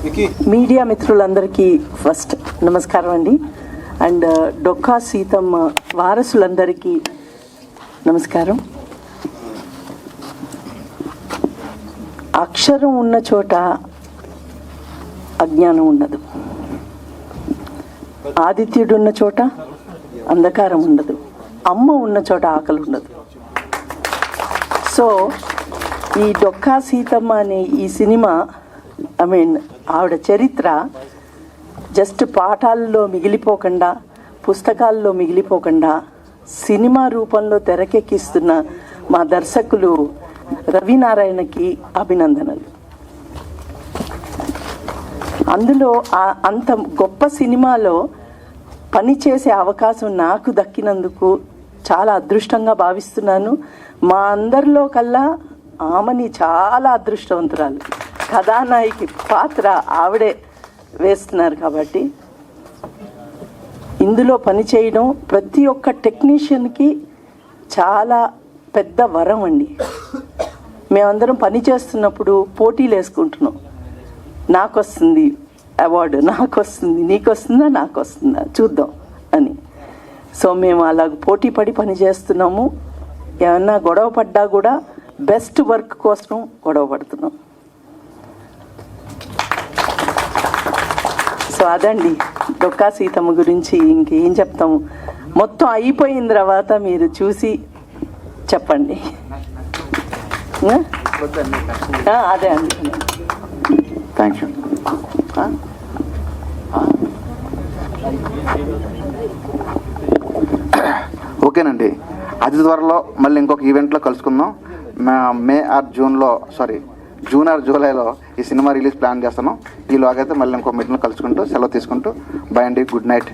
Media మిత్రులందరికీ first నమస్కారం అండి. అండ్ డొక్కా సీతమ్మ వారసులందరికీ నమస్కారం. అక్షరం ఉన్న చోట అజ్ఞానం ఉండదు, ఆదిత్యుడు ఉన్న చోట అంధకారం ఉండదు, అమ్మ ఉన్న చోట ఆకలి ఉండదు. సో ఈ డొక్కా సీతమ్మ అనే ఈ సినిమా ఆవిడ చరిత్ర జస్ట్ పాఠాల్లో మిగిలిపోకుండా, పుస్తకాల్లో మిగిలిపోకుండా సినిమా రూపంలో తెరకెక్కిస్తున్న మా దర్శకులు రవినారాయణకి అభినందనలు. అందులో అంత గొప్ప సినిమాలో పనిచేసే అవకాశం నాకు దక్కినందుకు చాలా అదృష్టంగా భావిస్తున్నాను. మా అందరిలో కల్లా ఆమెని చాలా అదృష్టవంతురాలు. కథానాయికి పాత్ర ఆవిడే వేస్తున్నారు కాబట్టి ఇందులో పనిచేయడం ప్రతి ఒక్క టెక్నీషియన్కి చాలా పెద్ద వరం అండి. మేమందరం పని చేస్తున్నప్పుడు పోటీలు వేసుకుంటున్నాం. నాకు వస్తుంది అవార్డు, నాకు వస్తుంది, నీకు వస్తుందా, నాకు వస్తుందా చూద్దాం అని. సో మేము అలాగ పోటీ పడి పని చేస్తున్నాము. ఏమన్నా గొడవ పడ్డా కూడా బెస్ట్ వర్క్ కోసం గొడవ పడుతున్నాం. సో అదండి డొక్కా సీతమ్మ గురించి. ఇంకేం చెప్తాము, మొత్తం అయిపోయిన తర్వాత మీరు చూసి చెప్పండి. అదే అండి. Thank you. ఓకేనండి, అతి త్వరలో మళ్ళీ ఇంకొక ఈవెంట్లో కలుసుకుందాం. మే ఆర్ జూన్ ఆర్ జూలైలో ఈ సినిమా రిలీజ్ ప్లాన్ చేస్తున్నాం. ఈలోగైతే మళ్ళీ ఇంకో మీటింగ్లో కలుసుకుంటూ సెలవు తీసుకుంటూ బై అండి, గుడ్ నైట్.